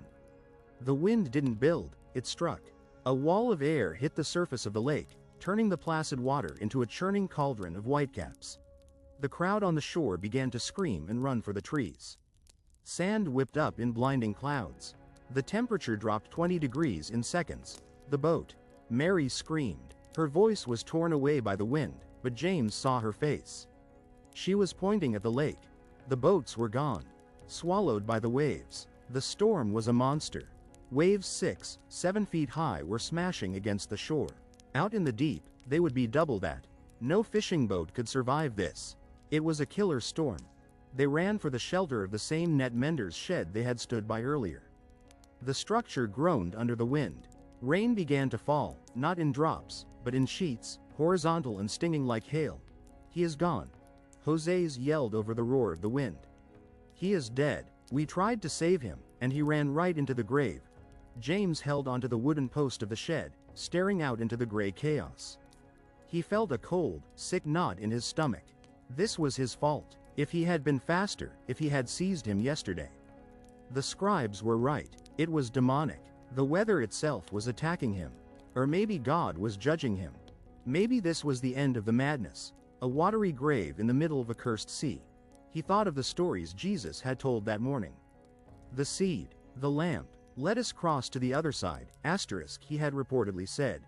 Speaker 1: The wind didn't build, it struck. A wall of air hit the surface of the lake, turning the placid water into a churning cauldron of whitecaps. The crowd on the shore began to scream and run for the trees. Sand whipped up in blinding clouds. The temperature dropped 20 degrees in seconds. The boat. Mary screamed. Her voice was torn away by the wind, but James saw her face. She was pointing at the lake. The boats were gone, swallowed by the waves. The storm was a monster. Waves 6, 7 feet high were smashing against the shore. Out in the deep, they would be double that. No fishing boat could survive this. It was a killer storm. They ran for the shelter of the same net mender's shed they had stood by earlier. The structure groaned under the wind. Rain began to fall, not in drops, but in sheets, horizontal and stinging like hail. "He is gone," José's yelled over the roar of the wind. "He is dead. We tried to save him, and he ran right into the grave." James held onto the wooden post of the shed, staring out into the gray chaos. He felt a cold, sick knot in his stomach. This was his fault. If he had been faster, if he had seized him yesterday. The scribes were right. It was demonic. The weather itself was attacking him. Or maybe God was judging him. Maybe this was the end of the madness. A watery grave in the middle of a cursed sea. He thought of the stories Jesus had told that morning. The seed, the lamp, "Let us cross to the other side," he had reportedly said.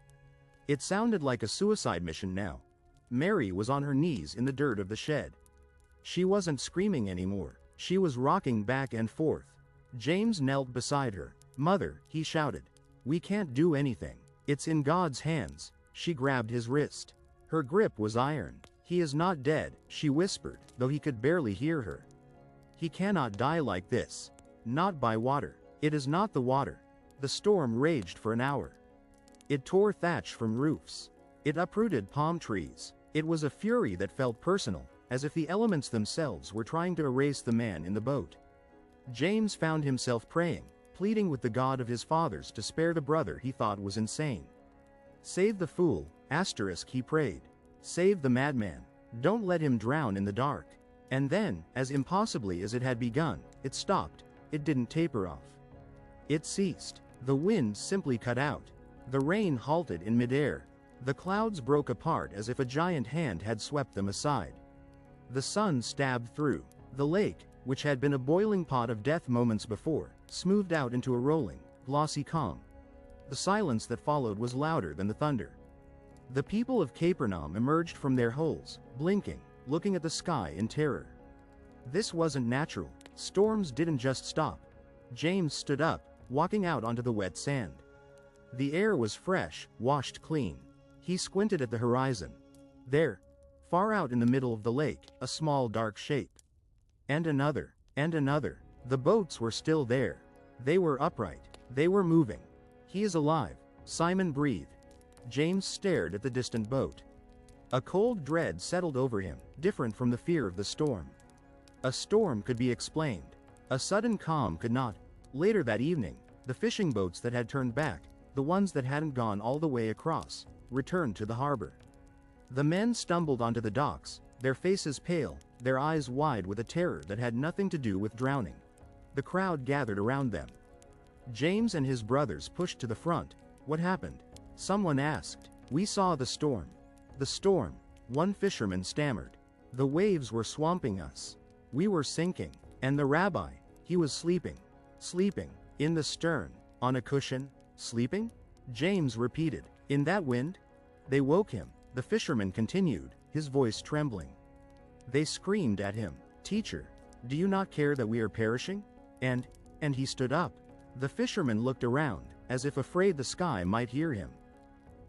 Speaker 1: It sounded like a suicide mission now. Mary was on her knees in the dirt of the shed. She wasn't screaming anymore. She was rocking back and forth. James knelt beside her. "Mother," he shouted. "We can't do anything. It's in God's hands." She grabbed his wrist. Her grip was iron. "He is not dead," she whispered, though he could barely hear her. "He cannot die like this. Not by water. It is not the water." The storm raged for an hour. It tore thatch from roofs. It uprooted palm trees. It was a fury that felt personal, as if the elements themselves were trying to erase the man in the boat. James found himself praying, pleading with the God of his fathers to spare the brother he thought was insane. "Save the fool," he prayed. "Save the madman. Don't let him drown in the dark." And then, as impossibly as it had begun, it stopped. It didn't taper off. It ceased. The wind simply cut out. The rain halted in midair. The clouds broke apart as if a giant hand had swept them aside. The sun stabbed through. The lake, which had been a boiling pot of death moments before, smoothed out into a rolling, glossy calm. The silence that followed was louder than the thunder. The people of Capernaum emerged from their holes, blinking, looking at the sky in terror. This wasn't natural. Storms didn't just stop. James stood up, walking out onto the wet sand. The air was fresh, washed clean. He squinted at the horizon. There, far out in the middle of the lake, a small dark shape. And another, and another. The boats were still there. They were upright. They were moving. "He is alive," Simon breathed. James stared at the distant boat. A cold dread settled over him, different from the fear of the storm. A storm could be explained. A sudden calm could not. Later that evening, the fishing boats that had turned back, the ones that hadn't gone all the way across, returned to the harbor. The men stumbled onto the docks, their faces pale, their eyes wide with a terror that had nothing to do with drowning. The crowd gathered around them. James and his brothers pushed to the front. "What happened?" someone asked. "We saw the storm." "The storm," one fisherman stammered. "The waves were swamping us. We were sinking. And the rabbi, he was sleeping." "Sleeping? In the stern? On a cushion? Sleeping?" James repeated. "In that wind?" "They woke him," the fisherman continued, his voice trembling. "They screamed at him, 'Teacher, do you not care that we are perishing?' And he stood up." The fisherman looked around, as if afraid the sky might hear him.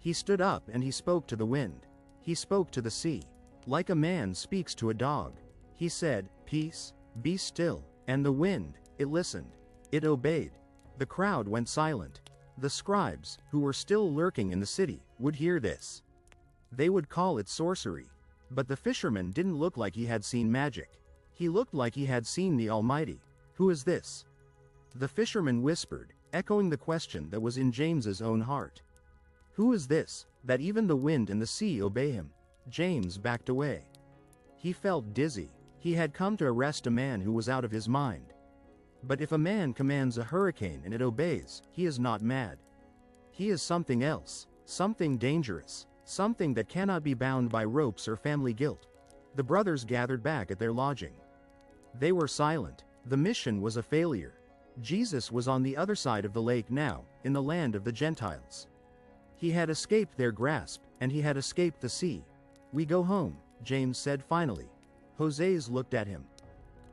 Speaker 1: He stood up and he spoke to the wind. He spoke to the sea. Like a man speaks to a dog. He said, "Peace, be still," and the wind, it listened. It obeyed. The crowd went silent. The scribes, who were still lurking in the city, would hear this. They would call it sorcery. But the fisherman didn't look like he had seen magic. He looked like he had seen the Almighty. "Who is this?" The fisherman whispered, echoing the question that was in James's own heart. "Who is this, that even the wind and the sea obey him?" James backed away. He felt dizzy. He had come to arrest a man who was out of his mind. But if a man commands a hurricane and it obeys, he is not mad. He is something else, something dangerous, something that cannot be bound by ropes or family guilt. The brothers gathered back at their lodging. They were silent. The mission was a failure. Jesus was on the other side of the lake now, in the land of the Gentiles. He had escaped their grasp, and he had escaped the sea. "We go home," James said finally. José's looked at him.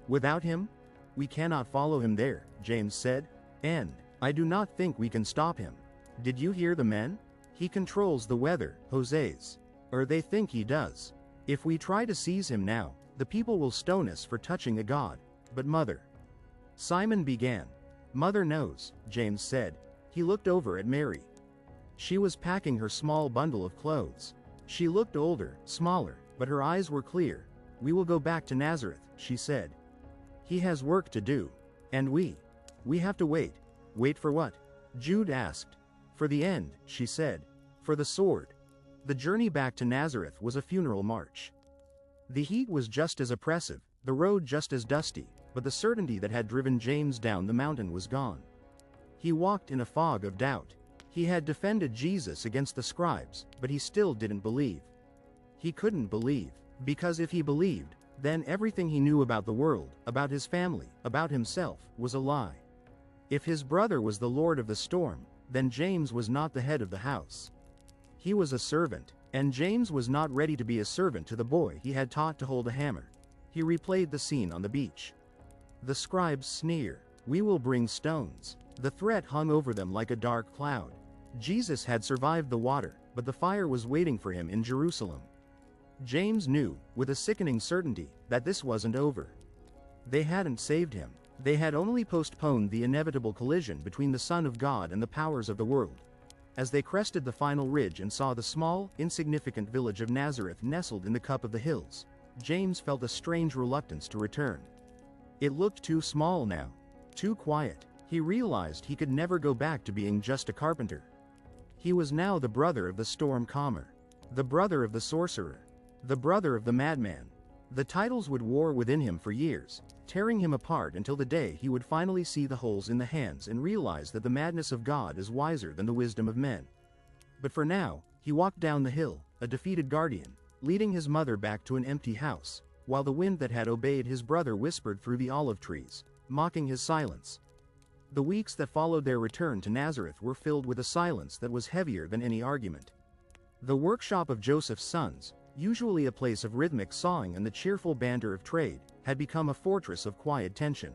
Speaker 1: "Without him? We cannot follow him there," James said. "And I do not think we can stop him. Did you hear the men? He controls the weather, José's. Or they think he does. If we try to seize him now, the people will stone us for touching a god." "But Mother..." Simon began. "Mother knows," James said. He looked over at Mary. She was packing her small bundle of clothes. She looked older, smaller, but her eyes were clear. "We will go back to Nazareth," she said. "He has work to do. And we have to wait." "Wait for what?" Jude asked. "For the end," she said. "For the sword." The journey back to Nazareth was a funeral march. The heat was just as oppressive, the road just as dusty, but the certainty that had driven James down the mountain was gone. He walked in a fog of doubt. He had defended Jesus against the scribes, but he still didn't believe. He couldn't believe, because if he believed, then everything he knew about the world, about his family, about himself, was a lie. If his brother was the lord of the storm, then James was not the head of the house. He was a servant, and James was not ready to be a servant to the boy he had taught to hold a hammer. He replayed the scene on the beach. The scribes sneer, "We will bring stones." The threat hung over them like a dark cloud. Jesus had survived the water, but the fire was waiting for him in Jerusalem. James knew, with a sickening certainty, that this wasn't over. They hadn't saved him. They had only postponed the inevitable collision between the Son of God and the powers of the world. As they crested the final ridge and saw the small, insignificant village of Nazareth nestled in the cup of the hills, James felt a strange reluctance to return. It looked too small now, too quiet. He realized he could never go back to being just a carpenter. He was now the brother of the storm calmer, the brother of the sorcerer, the brother of the madman. The titles would war within him for years, tearing him apart until the day he would finally see the holes in the hands and realize that the madness of God is wiser than the wisdom of men. But for now, he walked down the hill, a defeated guardian, leading his mother back to an empty house, while the wind that had obeyed his brother whispered through the olive trees, mocking his silence. The weeks that followed their return to Nazareth were filled with a silence that was heavier than any argument. The workshop of Joseph's sons, usually a place of rhythmic sawing and the cheerful banter of trade, had become a fortress of quiet tension.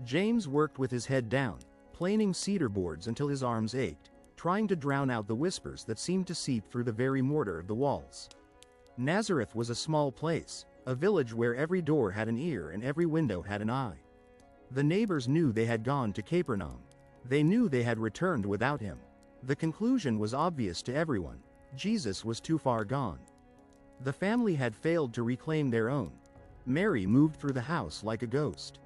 Speaker 1: James worked with his head down, planing cedar boards until his arms ached, trying to drown out the whispers that seemed to seep through the very mortar of the walls. Nazareth was a small place, a village where every door had an ear and every window had an eye. The neighbors knew they had gone to Capernaum. They knew they had returned without him. The conclusion was obvious to everyone: Jesus was too far gone. The family had failed to reclaim their own. Mary moved through the house like a ghost.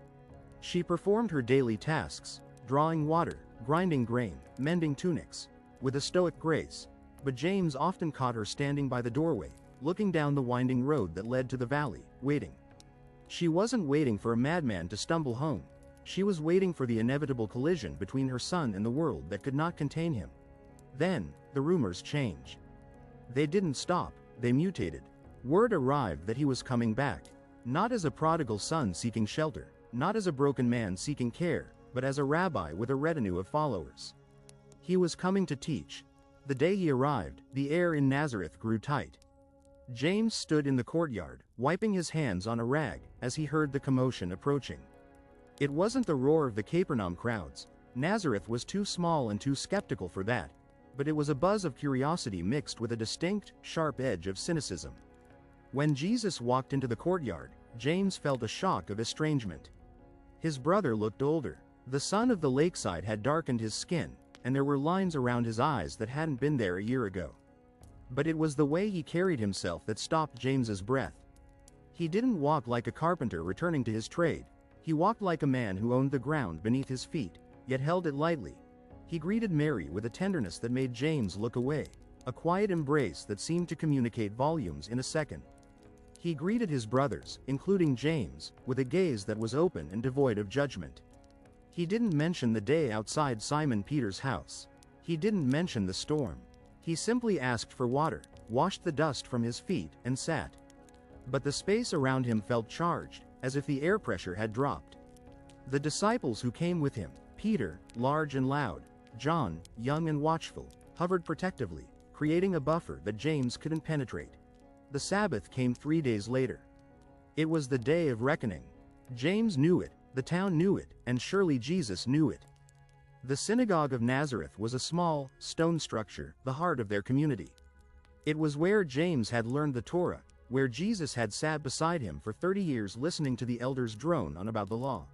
Speaker 1: She performed her daily tasks, drawing water, grinding grain, mending tunics, with a stoic grace, but James often caught her standing by the doorway, looking down the winding road that led to the valley, waiting. She wasn't waiting for a madman to stumble home. She was waiting for the inevitable collision between her son and the world that could not contain him. Then, the rumors changed. They didn't stop, they mutated. Word arrived that he was coming back, not as a prodigal son seeking shelter, not as a broken man seeking care, but as a rabbi with a retinue of followers. He was coming to teach. The day he arrived, the air in Nazareth grew tight. James stood in the courtyard, wiping his hands on a rag, as he heard the commotion approaching. It wasn't the roar of the Capernaum crowds. Nazareth was too small and too skeptical for that. But it was a buzz of curiosity mixed with a distinct, sharp edge of cynicism. When Jesus walked into the courtyard, James felt a shock of estrangement. His brother looked older. The sun of the lakeside had darkened his skin, and there were lines around his eyes that hadn't been there a year ago. But it was the way he carried himself that stopped James's breath. He didn't walk like a carpenter returning to his trade. He walked like a man who owned the ground beneath his feet, yet held it lightly. He greeted Mary with a tenderness that made James look away, a quiet embrace that seemed to communicate volumes in a second. He greeted his brothers, including James, with a gaze that was open and devoid of judgment. He didn't mention the day outside Simon Peter's house. He didn't mention the storm. He simply asked for water, washed the dust from his feet, and sat. But the space around him felt charged, as if the air pressure had dropped. The disciples who came with him, Peter, large and loud, John, young and watchful, hovered protectively, creating a buffer that James couldn't penetrate. The Sabbath came 3 days later. It was the day of reckoning. James knew it, the town knew it, and surely Jesus knew it. The synagogue of Nazareth was a small, stone structure, the heart of their community. It was where James had learned the Torah, where Jesus had sat beside him for 30 years listening to the elders drone on about the law.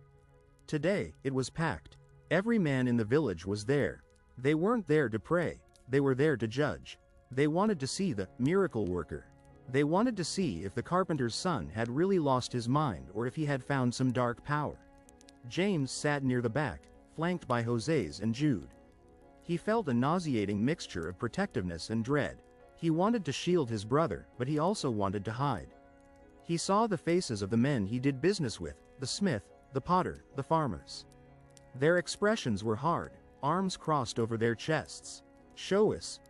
Speaker 1: Today, it was packed. Every man in the village was there. They weren't there to pray, they were there to judge. They wanted to see the miracle worker. They wanted to see if the carpenter's son had really lost his mind or if he had found some dark power. James sat near the back, flanked by Jose's and Jude. He felt a nauseating mixture of protectiveness and dread. He wanted to shield his brother, but he also wanted to hide. He saw the faces of the men he did business with, the smith, the potter, the farmers. Their expressions were hard, arms crossed over their chests. Show us,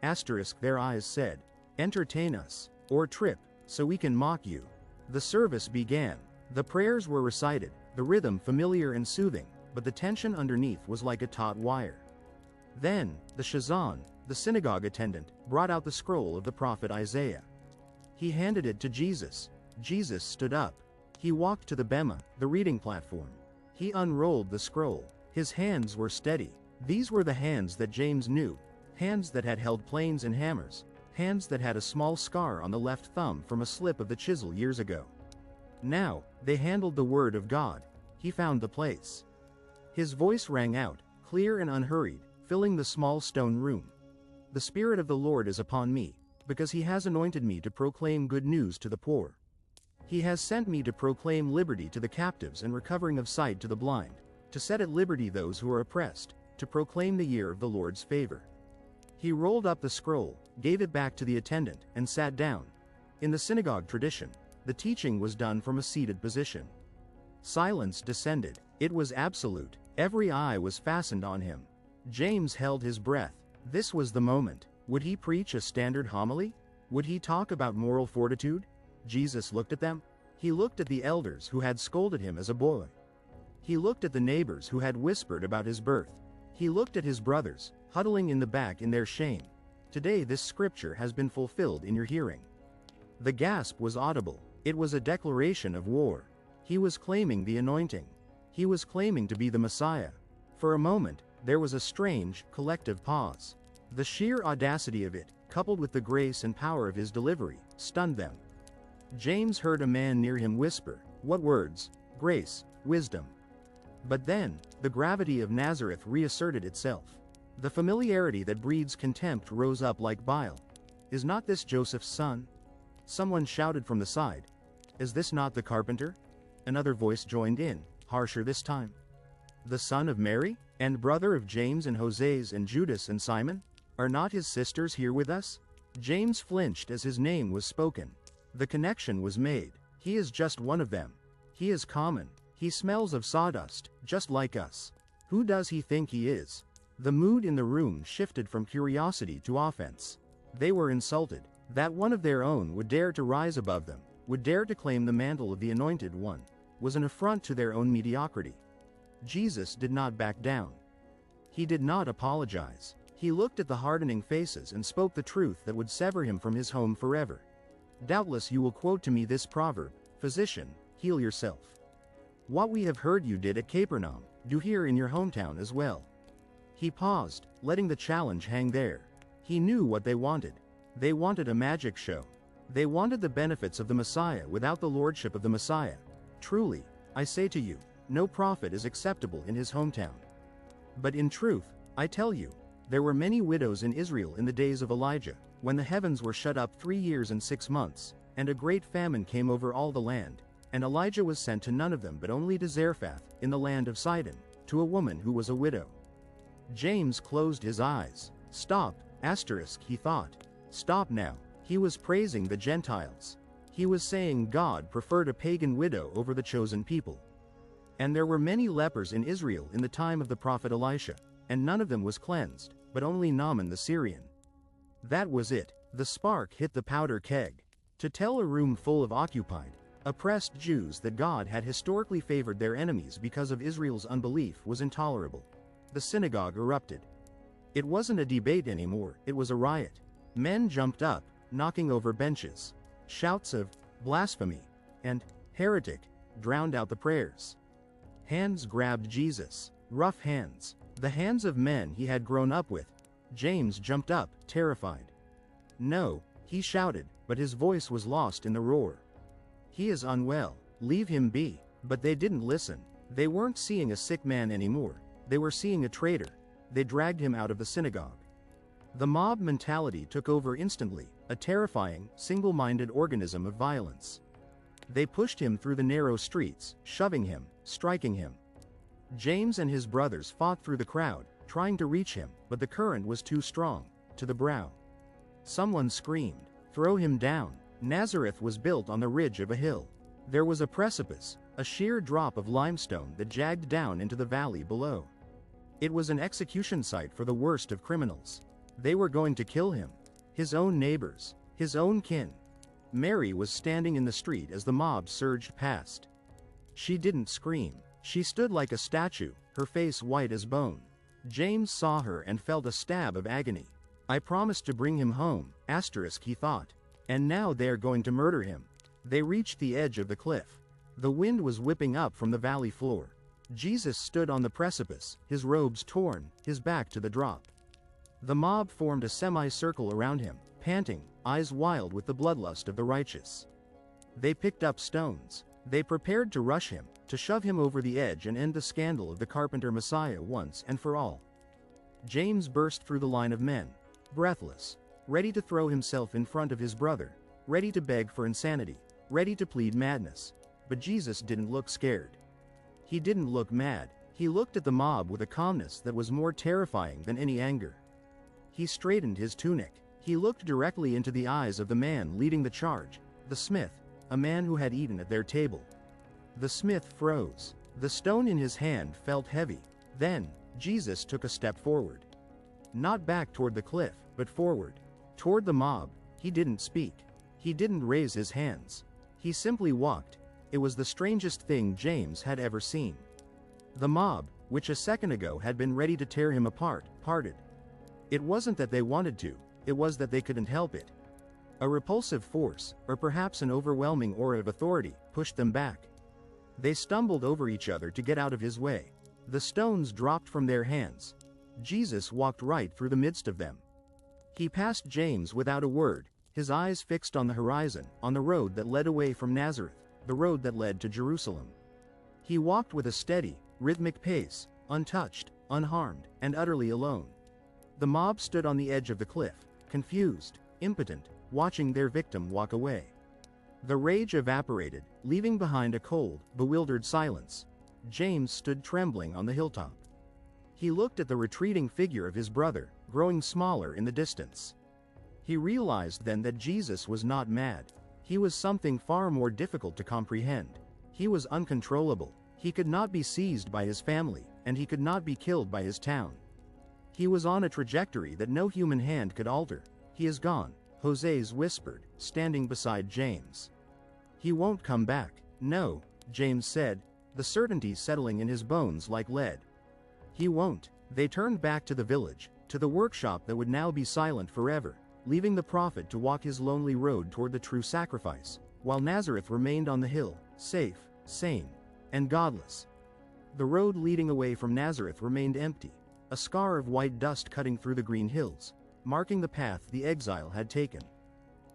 Speaker 1: their eyes said. Entertain us, or trip, so we can mock you. The service began. The prayers were recited, the rhythm familiar and soothing, but the tension underneath was like a taut wire. Then, the Shazan, the synagogue attendant, brought out the scroll of the prophet Isaiah. He handed it to Jesus. Jesus stood up. He walked to the bema, the reading platform. He unrolled the scroll. His hands were steady. These were the hands that James knew, hands that had held planes and hammers, hands that had a small scar on the left thumb from a slip of the chisel years ago. Now, they handled the word of God. He found the place. His voice rang out, clear and unhurried, filling the small stone room. The Spirit of the Lord is upon me, because he has anointed me to proclaim good news to the poor. He has sent me to proclaim liberty to the captives and recovering of sight to the blind, to set at liberty those who are oppressed, to proclaim the year of the Lord's favor. He rolled up the scroll, gave it back to the attendant, and sat down. In the synagogue tradition, the teaching was done from a seated position. Silence descended. It was absolute. Every eye was fastened on him. James held his breath. This was the moment. Would he preach a standard homily? Would he talk about moral fortitude? Jesus looked at them. He looked at the elders who had scolded him as a boy. He looked at the neighbors who had whispered about his birth. He looked at his brothers, huddling in the back in their shame. Today this scripture has been fulfilled in your hearing. The gasp was audible. It was a declaration of war. He was claiming the anointing. He was claiming to be the Messiah. For a moment, there was a strange, collective pause. The sheer audacity of it, coupled with the grace and power of his delivery, stunned them. James heard a man near him whisper, "What words? Grace, wisdom." But then, the gravity of Nazareth reasserted itself. The familiarity that breeds contempt rose up like bile. Is not this Joseph's son? Someone shouted from the side. Is this not the carpenter? Another voice joined in, harsher this time. The son of Mary, and brother of James and Jose's and Judas and Simon? Are not his sisters here with us? James flinched as his name was spoken. The connection was made. He is just one of them. He is common. He smells of sawdust, just like us. Who does he think he is? The mood in the room shifted from curiosity to offense. They were insulted. That one of their own would dare to rise above them, would dare to claim the mantle of the Anointed One, was an affront to their own mediocrity. Jesus did not back down. He did not apologize. He looked at the hardening faces and spoke the truth that would sever him from his home forever. Doubtless you will quote to me this proverb, "Physician, heal yourself." What we have heard you did at Capernaum, do here in your hometown as well. He paused, letting the challenge hang there. He knew what they wanted. They wanted a magic show. They wanted the benefits of the Messiah without the lordship of the Messiah. Truly, I say to you, no prophet is acceptable in his hometown. But in truth, I tell you, there were many widows in Israel in the days of Elijah, when the heavens were shut up 3 years and 6 months, and a great famine came over all the land, and Elijah was sent to none of them but only to Zarephath, in the land of Sidon, to a woman who was a widow. James closed his eyes. Stop, he thought. Stop now. He was praising the Gentiles. He was saying God preferred a pagan widow over the chosen people. And there were many lepers in Israel in the time of the prophet Elisha, and none of them was cleansed, but only Naaman the Syrian. That was it. The spark hit the powder keg. To tell a room full of occupied, oppressed Jews that God had historically favored their enemies because of Israel's unbelief was intolerable. The synagogue erupted. It wasn't a debate anymore, it was a riot. Men jumped up, knocking over benches. Shouts of blasphemy and heretic drowned out the prayers. Hands grabbed Jesus, rough hands, the hands of men he had grown up with. James jumped up, terrified. No, he shouted, but his voice was lost in the roar. He is unwell, leave him be. But they didn't listen. They weren't seeing a sick man anymore, they were seeing a traitor. They dragged him out of the synagogue. The mob mentality took over instantly, a terrifying, single-minded organism of violence. They pushed him through the narrow streets, shoving him, striking him. James and his brothers fought through the crowd, trying to reach him, but the current was too strong. To the brow. Someone screamed, "Throw him down." Nazareth was built on the ridge of a hill. There was a precipice, a sheer drop of limestone that jagged down into the valley below. It was an execution site for the worst of criminals. They were going to kill him. His own neighbors, his own kin. Mary was standing in the street as the mob surged past. She didn't scream. She stood like a statue, her face white as bone. James saw her and felt a stab of agony. I promised to bring him home, he thought. And now they're going to murder him. They reached the edge of the cliff. The wind was whipping up from the valley floor. Jesus stood on the precipice, his robes torn, his back to the drop. The mob formed a semicircle around him, panting, eyes wild with the bloodlust of the righteous. They picked up stones. They prepared to rush him, to shove him over the edge and end the scandal of the carpenter Messiah once and for all. James burst through the line of men, breathless, ready to throw himself in front of his brother, ready to beg for insanity, ready to plead madness. But Jesus didn't look scared. He didn't look mad. He looked at the mob with a calmness that was more terrifying than any anger. He straightened his tunic. He looked directly into the eyes of the man leading the charge, the smith, a man who had eaten at their table. The smith froze. The stone in his hand felt heavy. Then, Jesus took a step forward. Not back toward the cliff, but forward. Toward the mob. He didn't speak. He didn't raise his hands. He simply walked. It was the strangest thing James had ever seen. The mob, which a second ago had been ready to tear him apart, parted. It wasn't that they wanted to, it was that they couldn't help it. A repulsive force, or perhaps an overwhelming aura of authority, pushed them back. They stumbled over each other to get out of his way. The stones dropped from their hands. Jesus walked right through the midst of them. He passed James without a word, his eyes fixed on the horizon, on the road that led away from Nazareth, the road that led to Jerusalem. He walked with a steady, rhythmic pace, untouched, unharmed, and utterly alone. The mob stood on the edge of the cliff, confused, impotent, watching their victim walk away. The rage evaporated, leaving behind a cold, bewildered silence. James stood trembling on the hilltop. He looked at the retreating figure of his brother, growing smaller in the distance. He realized then that Jesus was not mad. He was something far more difficult to comprehend. He was uncontrollable. He could not be seized by his family, and he could not be killed by his town. He was on a trajectory that no human hand could alter. He is gone, Jose's whispered, standing beside James. He won't come back. No, James said, the certainty settling in his bones like lead. He won't. They turned back to the village, to the workshop that would now be silent forever, leaving the prophet to walk his lonely road toward the true sacrifice, while Nazareth remained on the hill, safe, sane, and godless. The road leading away from Nazareth remained empty, a scar of white dust cutting through the green hills, marking the path the exile had taken.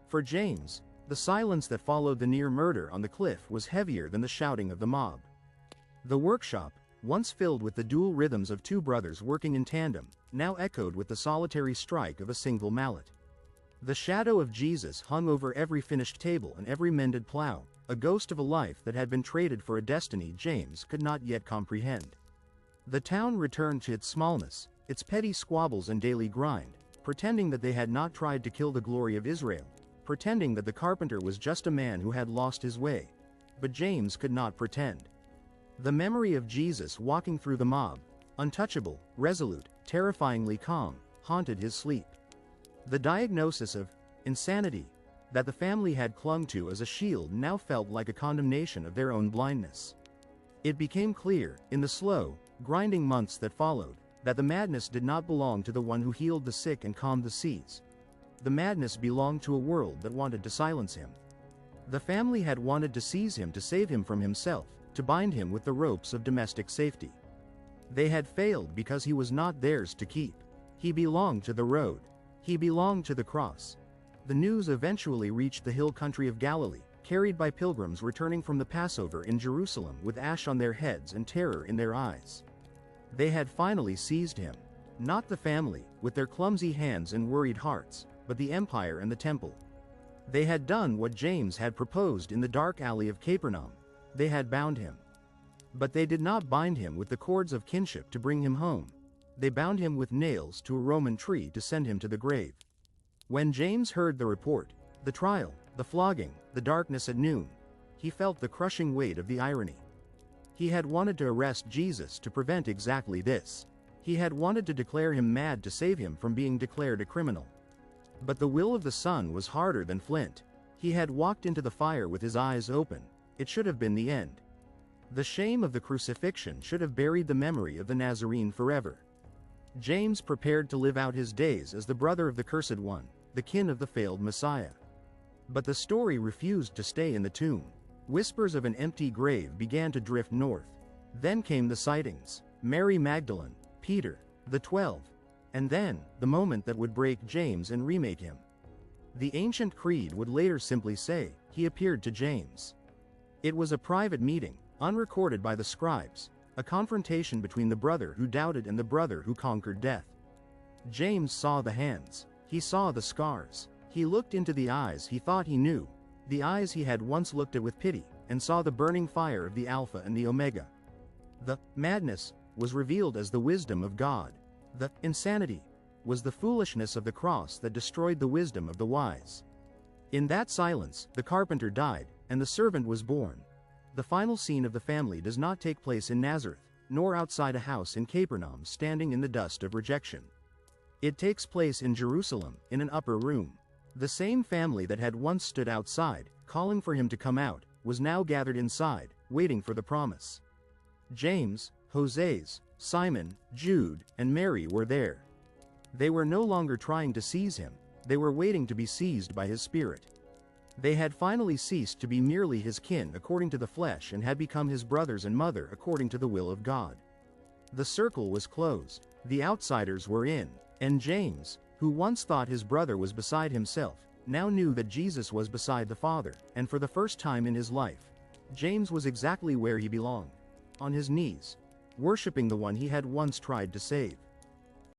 Speaker 1: For James, The silence that followed the near murder on the cliff was heavier than the shouting of the mob. The workshop, once filled with the dual rhythms of two brothers working in tandem, now echoed with the solitary strike of a single mallet. The shadow of Jesus hung over every finished table and every mended plow, a ghost of a life that had been traded for a destiny James could not yet comprehend. The town returned to its smallness, its petty squabbles and daily grind, pretending that they had not tried to kill the glory of Israel, pretending that the carpenter was just a man who had lost his way. But James could not pretend. The memory of Jesus walking through the mob, untouchable, resolute, terrifyingly calm, haunted his sleep. The diagnosis of insanity that the family had clung to as a shield now felt like a condemnation of their own blindness. It became clear, in the slow, grinding months that followed, that the madness did not belong to the one who healed the sick and calmed the seas. The madness belonged to a world that wanted to silence him. The family had wanted to seize him to save him from himself, to bind him with the ropes of domestic safety. They had failed because he was not theirs to keep. He belonged to the road. He belonged to the cross. The news eventually reached the hill country of Galilee, carried by pilgrims returning from the Passover in Jerusalem with ash on their heads and terror in their eyes. They had finally seized him. Not the family, with their clumsy hands and worried hearts, but the empire and the temple. They had done what James had proposed in the dark alley of Capernaum. They had bound him. But they did not bind him with the cords of kinship to bring him home. They bound him with nails to a Roman tree to send him to the grave. When James heard the report, the trial, the flogging, the darkness at noon, he felt the crushing weight of the irony. He had wanted to arrest Jesus to prevent exactly this. He had wanted to declare him mad to save him from being declared a criminal. But the will of the Son was harder than flint. He had walked into the fire with his eyes open. It should have been the end. The shame of the crucifixion should have buried the memory of the Nazarene forever. James prepared to live out his days as the brother of the cursed one, the kin of the failed Messiah. But the story refused to stay in the tomb. Whispers of an empty grave began to drift north. Then came the sightings: Mary Magdalene, Peter, the 12. And then, the moment that would break James and remake him. The ancient creed would later simply say, "He appeared to James." It was a private meeting, unrecorded by the scribes, a confrontation between the brother who doubted and the brother who conquered death. James saw the hands. He saw the scars. He looked into the eyes he thought he knew, the eyes he had once looked at with pity, and saw the burning fire of the Alpha and the Omega. The madness was revealed as the wisdom of God. The insanity was the foolishness of the cross that destroyed the wisdom of the wise. In that silence, the carpenter died, and the servant was born. The final scene of the family does not take place in Nazareth, nor outside a house in Capernaum standing in the dust of rejection. It takes place in Jerusalem, in an upper room. The same family that had once stood outside, calling for him to come out, was now gathered inside, waiting for the promise. James, Jose's, Simon, Jude, and Mary were there. They were no longer trying to seize him, they were waiting to be seized by his spirit. They had finally ceased to be merely his kin according to the flesh and had become his brothers and mother according to the will of God. The circle was closed, the outsiders were in, and James, who once thought his brother was beside himself, now knew that Jesus was beside the Father, and for the first time in his life, James was exactly where he belonged, on his knees, worshiping the one he had once tried to save.